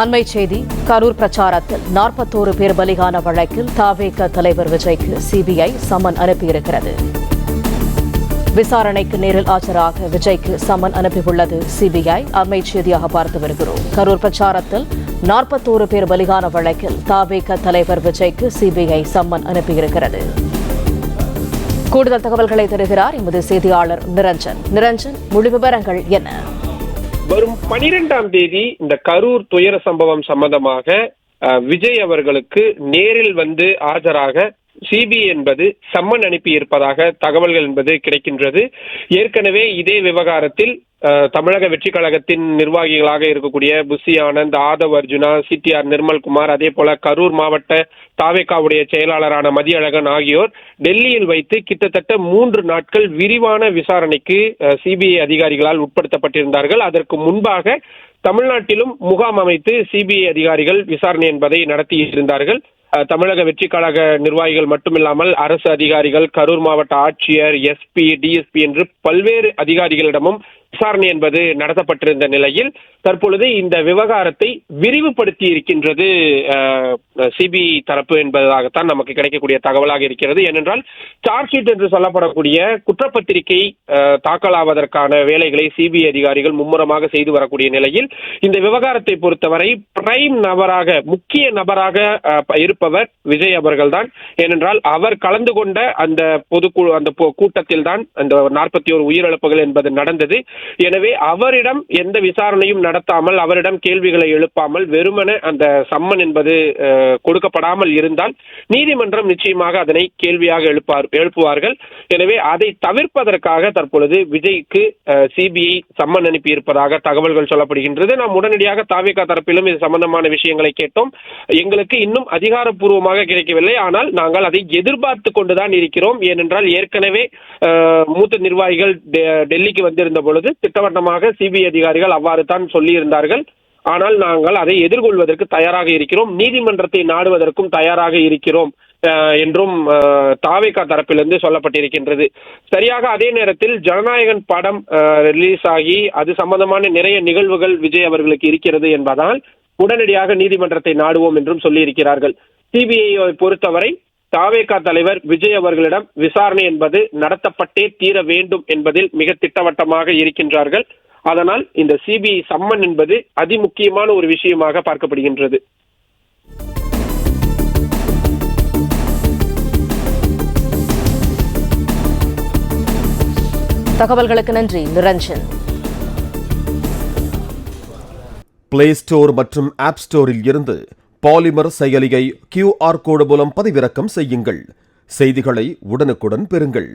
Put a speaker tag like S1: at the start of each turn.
S1: அண்மை செய்தி. கரூர் பிரச்சாரத்தில் 41 பேர் பலியான வழக்கில் தவேக தலைவர் விஜய்க்கு சிபிஐ சம்மன் அனுப்பியிருக்கிறது. விசாரணைக்கு நேரில் ஆஜராக விஜய்க்கு சம்மன் அனுப்பியுள்ளது சிபிஐ. அண்மை செய்தியாக பார்த்து வருகிறோம். கரூர் பிரச்சாரத்தில் 41 பேர் பலியான வழக்கில் தவேக தலைவர் விஜய்க்கு சிபிஐ சம்மன் அனுப்பியிருக்கிறது. கூடுதல் தகவல்களை தருகிறார் எமது செய்தியாளர் நிரஞ்சன். நிரஞ்சன், முழு விவரங்கள் என்ன?
S2: வரும் 12ஆம் தேதி இந்த கரூர் துயர சம்பவம் சம்பந்தமாக விஜய் அவர்களுக்கு நேரில் வந்து ஆஜராக சிபிஐ என்பது சம்மன் அனுப்பி இருப்பதாக தகவல்கள் என்பது கிடைக்கின்றது. ஏற்கனவே இதே விவகாரத்தில் தமிழக வெற்றி கழகத்தின் நிர்வாகிகளாக இருக்கக்கூடிய புஷி ஆனந்த், ஆதவ் அர்ஜுனா, சிடிஆர் நிர்மல்குமார், அதே போல கரூர் மாவட்ட தாவேகாவுடைய செயலாளரான மதியழகன் ஆகியோர் டெல்லியில் வைத்து கிட்டத்தட்ட 3 நாட்கள் விரிவான விசாரணைக்கு சிபிஐ அதிகாரிகளால் உட்படுத்தப்பட்டிருந்தார்கள். அதற்கு முன்பாக தமிழ்நாட்டிலும் முகாம் அமைத்து சிபிஐ அதிகாரிகள் விசாரணை என்பதை நடத்தியிருந்தார்கள். தமிழக வெற்றி கழக நிர்வாகிகள் மட்டுமில்லாமல் அரசு அதிகாரிகள், கரூர் மாவட்ட ஆட்சியர், எஸ்பி, டிஎஸ்பி என்று பல்வேறு அதிகாரிகளிடமும் விசாரணை என்பது நடத்தப்பட்டிருந்த நிலையில் தற்பொழுது இந்த விவகாரத்தை விரிவுபடுத்தி இருக்கின்றது சிபிஐ தரப்பு என்பதாகத்தான் நமக்கு கிடைக்கக்கூடிய தகவலாக இருக்கிறது. ஏனென்றால் சார்ஜ் ஷீட் என்று சொல்லப்படக்கூடிய குற்றப்பத்திரிகை தாக்கலாவதற்கான வேலைகளை சிபிஐ அதிகாரிகள் மும்முரமாக செய்து வரக்கூடிய நிலையில் இந்த விவகாரத்தை பொறுத்தவரை பிரைம் நபராக, முக்கிய நபராக இருப்பவர் விஜய் அவர்கள்தான். ஏனென்றால் அவர் கலந்து கொண்ட அந்த பொதுக்குழு, அந்த கூட்டத்தில் தான் அந்த 41 உயிரிழப்புகள் என்பது நடந்தது. எனவே அவரிடம் எந்த விசாரணையும் நடத்தாமல், அவரிடம் கேள்விகளை எழுப்பாமல், வெறுமன அந்த சம்மன் என்பது கொடுக்கப்படாமல் இருந்தால் நீதிமன்றம் நிச்சயமாக அதனை கேள்வியாக எழுப்புவார்கள். எனவே அதை தவிர்ப்பதற்காக தற்பொழுது விஜய்க்கு சிபிஐ சம்மன் அனுப்பி இருப்பதாக தகவல்கள் சொல்லப்படுகின்றது. நாம் உடனடியாக தவேகா தரப்பிலும் இது சம்பந்தமான விஷயங்களை கேட்டோம். எங்களுக்கு இன்னும் அதிகாரப்பூர்வமாக கிடைக்கவில்லை, ஆனால் நாங்கள் அதை எதிர்பார்த்து கொண்டுதான் இருக்கிறோம். ஏனென்றால் ஏற்கனவே மூத்த நிர்வாகிகள் டெல்லிக்கு வந்திருந்த பொழுது திட்டவட்டமாக சிபிஐ அதிகாரிகள் அவ்வாறு தான் சொல்லியிருந்தார்கள். ஆனால் நாங்கள் அதை எதிர்கொள்வதற்கு தயாராக இருக்கிறோம், நீதிமன்றத்தை நாடுவதற்கும் தயாராக இருக்கிறோம் என்றும் தவேகா தரப்பிலிருந்து சொல்லப்பட்டிருக்கின்றது. சரியாக அதே நேரத்தில் ஜனநாயகன் படம் ரிலீஸ் ஆகி அது சம்பந்தமான நிறைய நிகழ்வுகள் விஜய் அவர்களுக்கு இருக்கிறது என்பதால் உடனடியாக நீதிமன்றத்தை நாடுவோம் என்றும் சொல்லியிருக்கிறார்கள். சிபிஐ பொறுத்தவரை தவேகா தலைவர் விஜய் அவர்களிடம் விசாரணை என்பது நடத்தப்பட்டே தீர வேண்டும் என்பதில் மிக திட்டவட்டமாக இருக்கின்றார்கள். அதனால் இந்த சிபிஐ சம்மன் என்பது அதிமுக்கியமான ஒரு விஷயமாக பார்க்கப்படுகின்றது.
S1: தகவல்களுக்கு நன்றி நிரஞ்சன்.
S3: பிளே ஸ்டோர் மற்றும் ஆப் ஸ்டோரில் இருந்து பாலிமர் செயலியை QR கோடு மூலம் பதிவிறக்கம் செய்யுங்கள். செய்திகளை உடனுக்குடன் பெறுங்கள்.